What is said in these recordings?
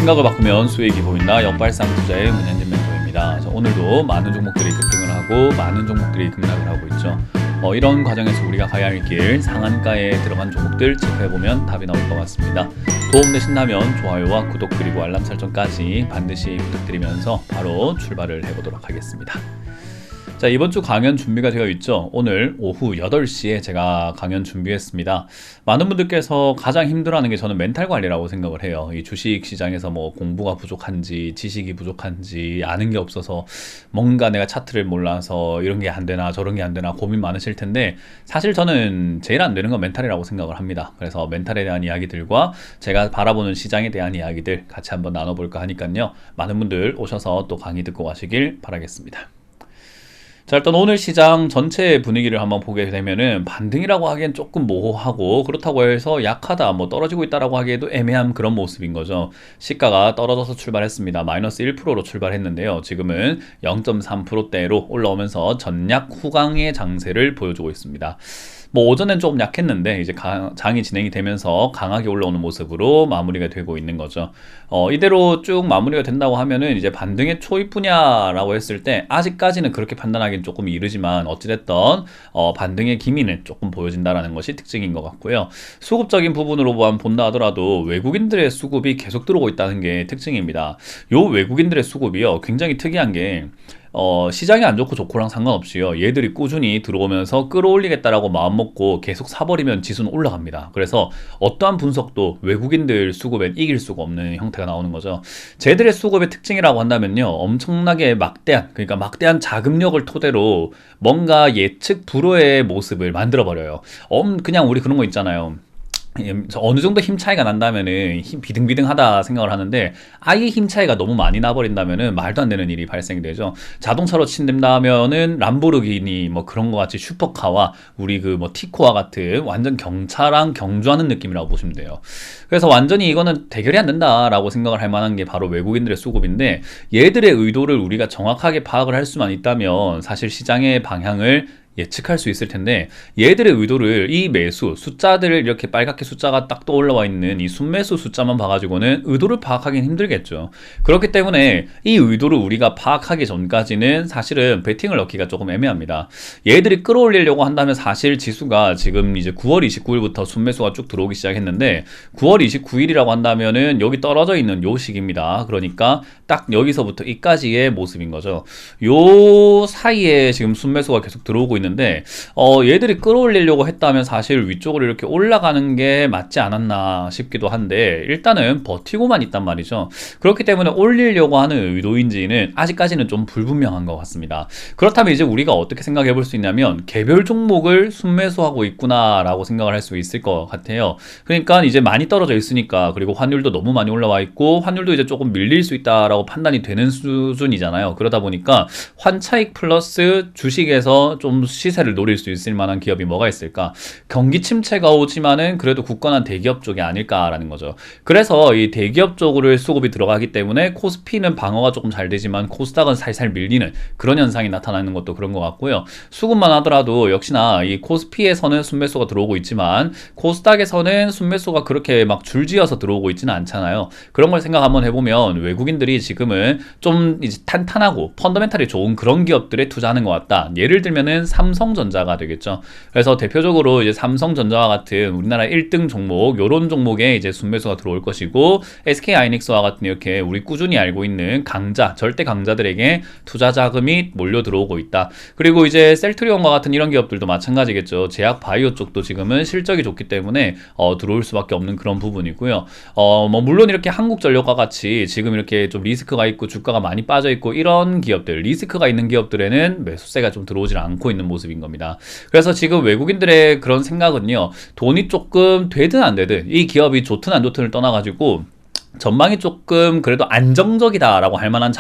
생각을 바꾸면 수익이 보인다. 역발상 투자의 문현진 멘토입니다. 오늘도 많은 종목들이 급등을 하고 많은 종목들이 급락을 하고 있죠. 이런 과정에서 우리가 가야 할 길, 상한가에 들어간 종목들 체크해보면 답이 나올 것 같습니다. 도움되신다면 좋아요와 구독 그리고 알람 설정까지 반드시 부탁드리면서 바로 출발을 해보도록 하겠습니다. 자, 이번 주 강연 준비가 되어 있죠. 오늘 오후 8시에 제가 강연 준비했습니다. 많은 분들께서 가장 힘들어하는 게 저는 멘탈 관리라고 생각을 해요. 이 주식 시장에서 뭐 공부가 부족한지 지식이 부족한지 아는 게 없어서 뭔가 내가 차트를 몰라서 이런 게 안 되나 저런 게 안 되나 고민 많으실 텐데, 사실 저는 제일 안 되는 건 멘탈이라고 생각을 합니다. 그래서 멘탈에 대한 이야기들과 제가 바라보는 시장에 대한 이야기들 같이 한번 나눠볼까 하니까요. 많은 분들 오셔서 또 강의 듣고 가시길 바라겠습니다. 자, 일단 오늘 시장 전체 분위기를 한번 보게 되면은 반등이라고 하기엔 조금 모호하고, 그렇다고 해서 약하다, 뭐 떨어지고 있다라고 하기에도 애매한 그런 모습인 거죠. 시가가 떨어져서 출발했습니다. 마이너스 1%로 출발했는데요. 지금은 0.3%대로 올라오면서 전략 후강의 장세를 보여주고 있습니다. 뭐 오전엔 조금 약했는데 이제 장이 진행이 되면서 강하게 올라오는 모습으로 마무리가 되고 있는 거죠. 이대로 쭉 마무리가 된다고 하면은 이제 반등의 초입부냐라고 했을 때 아직까지는 그렇게 판단하기는 조금 이르지만, 어찌됐든 반등의 기미는 조금 보여진다라는 것이 특징인 것 같고요. 수급적인 부분으로 본다 하더라도 외국인들의 수급이 계속 들어오고 있다는 게 특징입니다. 요 외국인들의 수급이요, 굉장히 특이한 게 시장이 안 좋고 좋고랑 상관없이요, 얘들이 꾸준히 들어오면서 끌어올리겠다라고 마음먹고 계속 사버리면 지수는 올라갑니다. 그래서 어떠한 분석도 외국인들 수급엔 이길 수가 없는 형태가 나오는 거죠. 쟤들의 수급의 특징이라고 한다면요, 엄청나게 그러니까 막대한 자금력을 토대로 뭔가 예측 불허의 모습을 만들어버려요. 그냥 우리 그런 거 있잖아요. 어느 정도 힘 차이가 난다면은 비등비등하다 생각을 하는데, 아예 힘 차이가 너무 많이 나버린다면은 말도 안 되는 일이 발생이 되죠. 자동차로 친다면은 람보르기니 뭐 그런 거 같이 슈퍼카와 우리 그 뭐 티코와 같은 완전 경차랑 경주하는 느낌이라고 보시면 돼요. 그래서 완전히 이거는 대결이 안 된다라고 생각을 할 만한 게 바로 외국인들의 수급인데, 얘들의 의도를 우리가 정확하게 파악을 할 수만 있다면 사실 시장의 방향을 예측할 수 있을 텐데, 얘들의 의도를 이 매수 숫자들을 이렇게 빨갛게 숫자가 딱 떠올라와 있는 이 순매수 숫자만 봐가지고는 의도를 파악하기는 힘들겠죠. 그렇기 때문에 이 의도를 우리가 파악하기 전까지는 사실은 베팅을 넣기가 조금 애매합니다. 얘들이 끌어올리려고 한다면 사실 지수가 지금 이제 9월 29일부터 순매수가 쭉 들어오기 시작했는데, 9월 29일이라고 한다면은 여기 떨어져 있는 요 시기입니다. 그러니까 딱 여기서부터 이까지의 모습인 거죠. 요 사이에 지금 순매수가 계속 들어오고 있는 근데 얘들이 끌어올리려고 했다면 사실 위쪽으로 이렇게 올라가는 게 맞지 않았나 싶기도 한데, 일단은 버티고만 있단 말이죠. 그렇기 때문에 올리려고 하는 의도인지는 아직까지는 좀 불분명한 것 같습니다. 그렇다면 이제 우리가 어떻게 생각해 볼 수 있냐면, 개별 종목을 순매수하고 있구나 라고 생각을 할 수 있을 것 같아요. 그러니까 이제 많이 떨어져 있으니까, 그리고 환율도 너무 많이 올라와 있고 환율도 이제 조금 밀릴 수 있다라고 판단이 되는 수준이잖아요. 그러다 보니까 환차익 플러스 주식에서 좀 시세를 노릴 수 있을 만한 기업이 뭐가 있을까? 경기 침체가 오지만은 그래도 굳건한 대기업 쪽이 아닐까라는 거죠. 그래서 이 대기업 쪽으로 수급이 들어가기 때문에 코스피는 방어가 조금 잘 되지만 코스닥은 살살 밀리는 그런 현상이 나타나는 것도 그런 것 같고요. 수급만 하더라도 역시나 이 코스피에서는 순매수가 들어오고 있지만 코스닥에서는 순매수가 그렇게 막 줄지어서 들어오고 있지는 않잖아요. 그런 걸 생각 한번 해보면 외국인들이 지금은 좀 이제 탄탄하고 펀더멘탈이 좋은 그런 기업들에 투자하는 것 같다. 예를 들면은 삼성전자가 되겠죠. 그래서 대표적으로 이제 삼성전자와 같은 우리나라 1등 종목, 요런 종목에 이제 순매수가 들어올 것이고, SK하이닉스와 같은 이렇게 우리 꾸준히 알고 있는 강자, 절대 강자들에게 투자 자금이 몰려 들어오고 있다. 그리고 이제 셀트리온과 같은 이런 기업들도 마찬가지겠죠. 제약 바이오 쪽도 지금은 실적이 좋기 때문에 들어올 수밖에 없는 그런 부분이고요. 뭐 물론 이렇게 한국전력과 같이 지금 이렇게 좀 리스크가 있고 주가가 많이 빠져 있고 이런 기업들, 리스크가 있는 기업들에는 매수세가 좀 들어오질 않고 있는 모습인 겁니다. 그래서 지금 외국인들의 그런 생각은요, 돈이 조금 되든 안 되든 이 기업이 좋든 안 좋든을 떠나가지고 전망이 조금 그래도 안정적이다라고 할 만한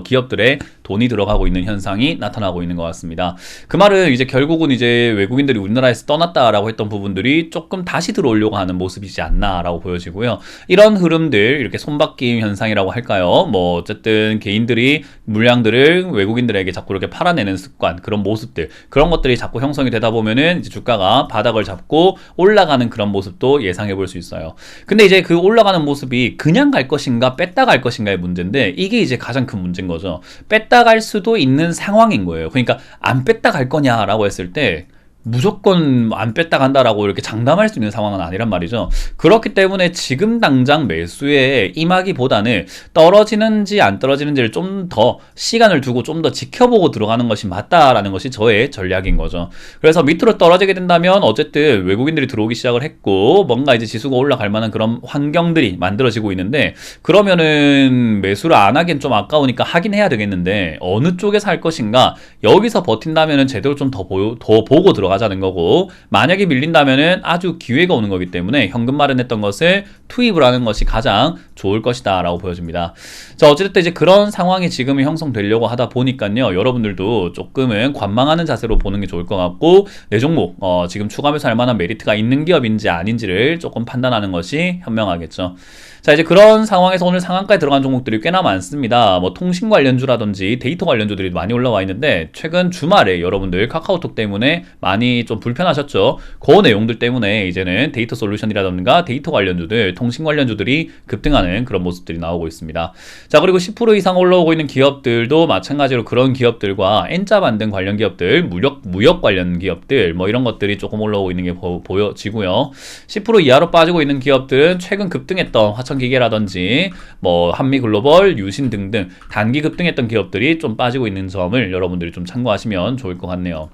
기업들의 돈이 들어가고 있는 현상이 나타나고 있는 것 같습니다. 그 말은 이제 결국은 이제 외국인들이 우리나라에서 떠났다라고 했던 부분들이 조금 다시 들어오려고 하는 모습이지 않나라고 보여지고요. 이런 흐름들, 이렇게 손바뀜 현상이라고 할까요? 뭐 어쨌든 개인들이 물량들을 외국인들에게 자꾸 이렇게 팔아내는 습관, 그런 모습들, 그런 것들이 자꾸 형성이 되다 보면은 이제 주가가 바닥을 잡고 올라가는 그런 모습도 예상해 볼 수 있어요. 근데 이제 그 올라가는 모습이 그냥 갈 것인가 뺐다 갈 것인가의 문제인데, 이게 이제 가장 큰 문제인 거죠. 뺐다 갈 수도 있는 상황인 거예요. 그러니까 안 뺐다 갈 거냐라고 했을 때 무조건 안 뺐다 간다라고 이렇게 장담할 수 있는 상황은 아니란 말이죠. 그렇기 때문에 지금 당장 매수에 임하기보다는 떨어지는지 안 떨어지는지를 좀 더 시간을 두고 좀 더 지켜보고 들어가는 것이 맞다라는 것이 저의 전략인 거죠. 그래서 밑으로 떨어지게 된다면 어쨌든 외국인들이 들어오기 시작을 했고 뭔가 이제 지수가 올라갈 만한 그런 환경들이 만들어지고 있는데, 그러면은 매수를 안 하기엔 좀 아까우니까 하긴 해야 되겠는데 어느 쪽에서 할 것인가, 여기서 버틴다면은 제대로 좀 더 보고 들어가자는 거고, 만약에 밀린다면은 아주 기회가 오는 거기 때문에 현금 마련했던 것을 투입을 하는 것이 가장 좋을 것이다 라고 보여집니다. 자, 어쨌든 이제 그런 상황이 지금 형성되려고 하다 보니까요, 여러분들도 조금은 관망하는 자세로 보는 게 좋을 것 같고, 내 종목 지금 추가 매수할 만한 메리트가 있는 기업인지 아닌지를 조금 판단하는 것이 현명하겠죠. 자, 이제 그런 상황에서 오늘 상한가에 들어간 종목들이 꽤나 많습니다. 뭐 통신 관련주라든지 데이터 관련주들이 많이 올라와 있는데, 최근 주말에 여러분들 카카오톡 때문에 많이 좀 불편하셨죠. 그 내용들 때문에 이제는 데이터 솔루션이라든가 데이터 관련주들, 통신 관련주들이 급등하는 그런 모습들이 나오고 있습니다. 자, 그리고 10% 이상 올라오고 있는 기업들도 마찬가지로 그런 기업들과 N자 만든 관련 기업들, 무역 관련 기업들, 뭐 이런 것들이 조금 올라오고 있는 게 보여지고요. 10% 이하로 빠지고 있는 기업들은 최근 급등했던 화천기계라든지 뭐 한미글로벌, 유신 등등 단기 급등했던 기업들이 좀 빠지고 있는 점을 여러분들이 좀 참고하시면 좋을 것 같네요.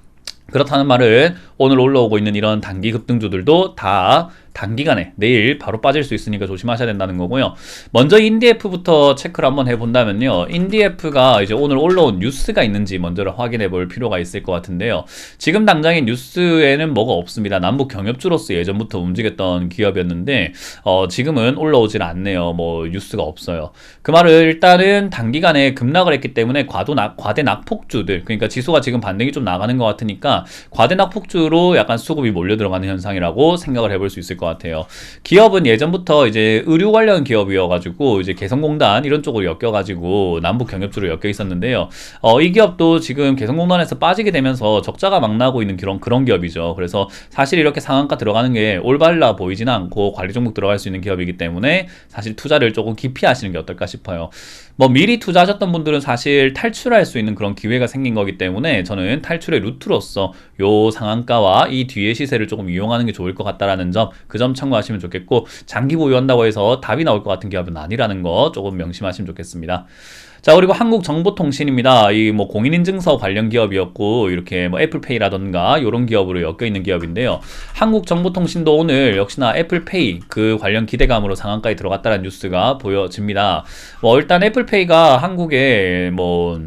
그렇다는 말은 오늘 올라오고 있는 이런 단기 급등주들도 다 단기간에 내일 바로 빠질 수 있으니까 조심하셔야 된다는 거고요. 먼저 인디에프부터 체크를 한번 해본다면요, 인디에프가 이제 오늘 올라온 뉴스가 있는지 먼저 확인해 볼 필요가 있을 것 같은데요. 지금 당장의 뉴스에는 뭐가 없습니다. 남북 경협주로서 예전부터 움직였던 기업이었는데 지금은 올라오질 않네요. 뭐 뉴스가 없어요. 그 말은 일단은 단기간에 급락을 했기 때문에 과대 낙폭주들, 그러니까 지수가 지금 반등이 좀 나가는 것 같으니까 과대 낙폭주로 약간 수급이 몰려 들어가는 현상이라고 생각을 해볼 수 있을 것 같아요. 기업은 예전부터 이제 의류 관련 기업이어가지고 이제 개성공단 이런 쪽으로 엮여가지고 남북 경협주로 엮여 있었는데요. 이 기업도 지금 개성공단에서 빠지게 되면서 적자가 막 나고 있는 그런 기업이죠. 그래서 사실 이렇게 상한가 들어가는 게 올바라 보이지는 않고 관리 종목 들어갈 수 있는 기업이기 때문에 사실 투자를 조금 깊이 하시는 게 어떨까 싶어요. 뭐 미리 투자하셨던 분들은 사실 탈출할 수 있는 그런 기회가 생긴 거기 때문에 저는 탈출의 루트로서 요 상한가와 이 뒤의 시세를 조금 이용하는 게 좋을 것 같다라는 점, 그 점 참고하시면 좋겠고, 장기 보유한다고 해서 답이 나올 것 같은 기업은 아니라는 거 조금 명심하시면 좋겠습니다. 자, 그리고 한국정보통신입니다. 이 뭐 공인인증서 관련 기업이었고, 이렇게 뭐 애플페이라던가 이런 기업으로 엮여 있는 기업인데요. 한국정보통신도 오늘 역시나 애플페이 그 관련 기대감으로 상한가에 들어갔다는 뉴스가 보여집니다. 뭐 일단 애플페이가 한국에 뭐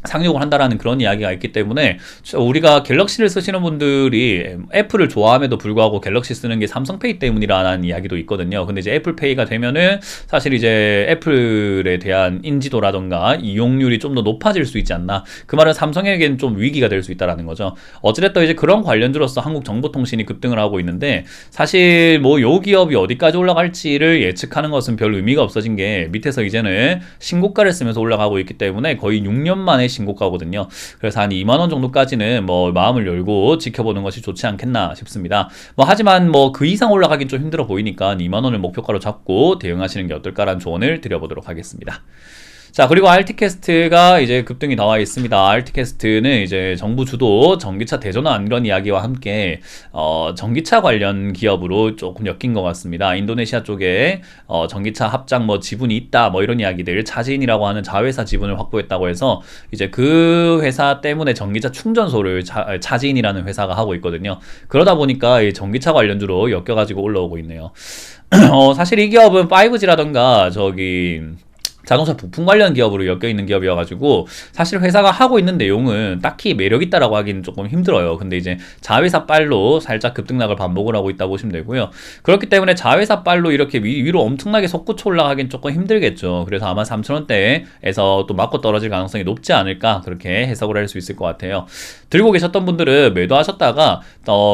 상용을 한다라는 그런 이야기가 있기 때문에, 우리가 갤럭시를 쓰시는 분들이 애플을 좋아함에도 불구하고 갤럭시 쓰는 게 삼성페이 때문이라는 이야기도 있거든요. 근데 이제 애플페이가 되면은 사실 이제 애플에 대한 인지도라던가 이용률이 좀 더 높아질 수 있지 않나. 그 말은 삼성에겐 좀 위기가 될 수 있다라는 거죠. 어찌됐든 이제 그런 관련주로서 한국정보통신이 급등을 하고 있는데, 사실 뭐 요 기업이 어디까지 올라갈지를 예측하는 것은 별 의미가 없어진 게, 밑에서 이제는 신고가를 쓰면서 올라가고 있기 때문에 거의 6년 만에 신고가거든요. 그래서 한 2만원 정도까지는 뭐 마음을 열고 지켜보는 것이 좋지 않겠나 싶습니다. 뭐 하지만 뭐 그 이상 올라가긴 좀 힘들어 보이니까 2만원을 목표가로 잡고 대응하시는 게 어떨까라는 조언을 드려보도록 하겠습니다. 자, 그리고 알티캐스트가 이제 급등이 나와 있습니다. 알티캐스트는 이제 정부 주도 전기차 대전환 이런 이야기와 함께 전기차 관련 기업으로 조금 엮인 것 같습니다. 인도네시아 쪽에 전기차 합작 뭐 지분이 있다 뭐 이런 이야기들, 차지인이라고 하는 자회사 지분을 확보했다고 해서 이제 그 회사 때문에 전기차 충전소를 차지인이라는 회사가 하고 있거든요. 그러다 보니까 이 전기차 관련주로 엮여가지고 올라오고 있네요. 사실 이 기업은 5G라던가 자동차 부품 관련 기업으로 엮여 있는 기업이어가지고 사실 회사가 하고 있는 내용은 딱히 매력 있다라고 하기는 조금 힘들어요. 근데 이제 자회사 빨로 살짝 급등락을 반복을 하고 있다 보시면 되고요. 그렇기 때문에 자회사 빨로 이렇게 위로 엄청나게 솟구쳐 올라가긴 조금 힘들겠죠. 그래서 아마 3,000원대에서 또 맞고 떨어질 가능성이 높지 않을까, 그렇게 해석을 할 수 있을 것 같아요. 들고 계셨던 분들은 매도하셨다가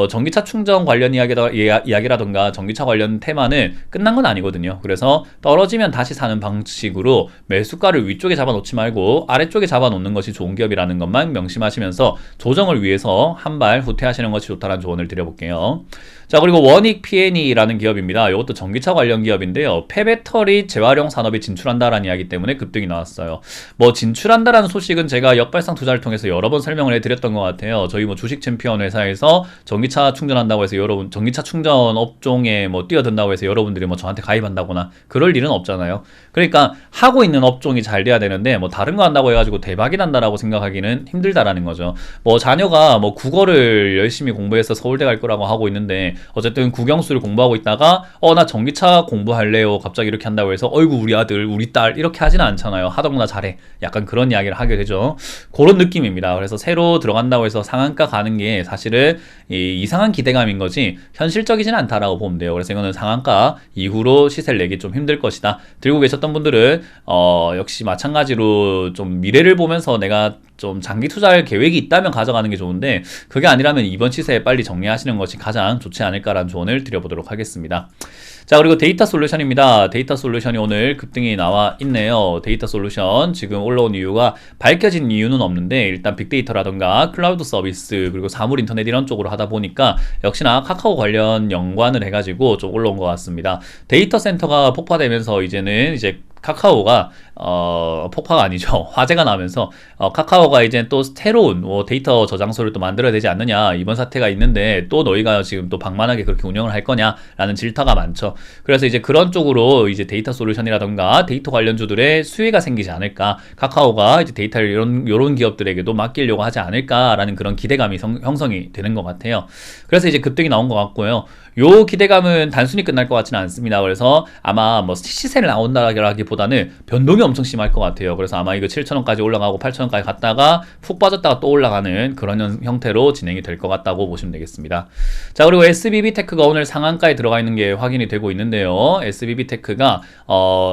전기차 충전 관련 이야기라던가 전기차 관련 테마는 끝난 건 아니거든요. 그래서 떨어지면 다시 사는 방식으로 매수가를 위쪽에 잡아놓지 말고 아래쪽에 잡아놓는 것이 좋은 기업이라는 것만 명심하시면서 조정을 위해서 한 발 후퇴하시는 것이 좋다는 조언을 드려볼게요. 자, 그리고 원익 P&E라는 기업입니다. 이것도 전기차 관련 기업인데요. 폐배터리 재활용 산업에 진출한다라는 이야기 때문에 급등이 나왔어요. 뭐 진출한다라는 소식은 제가 역발상 투자를 통해서 여러 번 설명을 해드렸던 것 같아요. 저희 뭐 주식 챔피언 회사에서 전기차 충전한다고 해서 여러분 전기차 충전 업종에 뭐 뛰어든다고 해서 여러분들이 뭐 저한테 가입한다거나 그럴 일은 없잖아요. 그러니까 하고 있는 업종이 잘 돼야 되는데 뭐 다른 거 한다고 해가지고 대박이 난다라고 생각하기는 힘들다라는 거죠. 뭐 자녀가 뭐 국어를 열심히 공부해서 서울대 갈 거라고 하고 있는데 어쨌든 국영수를 공부하고 있다가 나 전기차 공부할래요 갑자기 이렇게 한다고 해서 어이구 우리 아들 우리 딸 이렇게 하지는 않잖아요. 하더구나 잘해, 약간 그런 이야기를 하게 되죠. 그런 느낌입니다. 그래서 새로 들어간다고 해서 상한가 가는 게 사실은 이상한 기대감인 거지 현실적이진 않다라고 보면 돼요. 그래서 이거는 상한가 이후로 시세를 내기 좀 힘들 것이다. 들고 계셨던 분들은 역시 마찬가지로 좀 미래를 보면서 내가 좀 장기 투자할 계획이 있다면 가져가는 게 좋은데 그게 아니라면 이번 시세에 빨리 정리하시는 것이 가장 좋지 않을까라는 조언을 드려보도록 하겠습니다. 자, 그리고 데이터 솔루션입니다. 데이터 솔루션이 오늘 급등이 나와 있네요. 데이터 솔루션 지금 올라온 이유가 밝혀진 이유는 없는데 일단 빅데이터라던가 클라우드 서비스 그리고 사물 인터넷 이런 쪽으로 하다 보니까 역시나 카카오 관련 연관을 해가지고 좀 올라온 것 같습니다. 데이터 센터가 폭파되면서 이제는 카카오가 폭파가 아니죠. 화재가 나면서 카카오가 이제 또 새로운 데이터 저장소를 또 만들어야 되지 않느냐, 이번 사태가 있는데 또 너희가 지금 또 방만하게 그렇게 운영을 할 거냐라는 질타가 많죠. 그래서 이제 그런 쪽으로 이제 데이터 솔루션이라던가 데이터 관련주들의 수혜가 생기지 않을까, 카카오가 이제 데이터를 이런 기업들에게도 맡기려고 하지 않을까라는 그런 기대감이 형성이 되는 것 같아요. 그래서 이제 급등이 나온 것 같고요. 요 기대감은 단순히 끝날 것 같지는 않습니다. 그래서 아마 뭐 시세를 나온다라기보다는 변동이 엄청 심할 것 같아요. 그래서 아마 이거 7,000원까지 올라가고 8,000원까지 갔다가 푹 빠졌다가 또 올라가는 그런 형태로 진행이 될 것 같다고 보시면 되겠습니다. 자, 그리고 SBB테크가 오늘 상한가에 들어가 있는 게 확인이 되고 있는데요. SBB테크가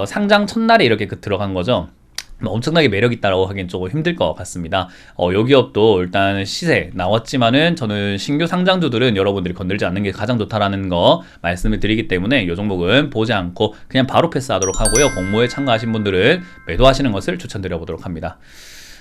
상장 첫날에 이렇게 들어간 거죠. 엄청나게 매력있다라고 하기엔 조금 힘들 것 같습니다. 요 기업도 일단 시세 나왔지만은 저는 신규 상장주들은 여러분들이 건들지 않는 게 가장 좋다라는 거 말씀을 드리기 때문에 요 종목은 보지 않고 그냥 바로 패스하도록 하고요. 공모에 참가하신 분들은 매도하시는 것을 추천드려 보도록 합니다.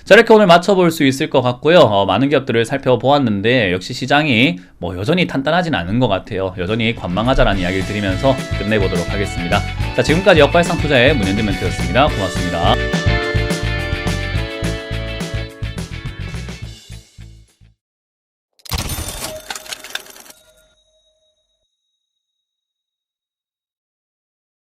자, 이렇게 오늘 맞춰볼 수 있을 것 같고요. 많은 기업들을 살펴보았는데 역시 시장이 뭐 여전히 탄탄하진 않은 것 같아요. 여전히 관망하자라는 이야기를 드리면서 끝내보도록 하겠습니다. 자, 지금까지 역발상 투자의 문현진 멘트였습니다. 고맙습니다.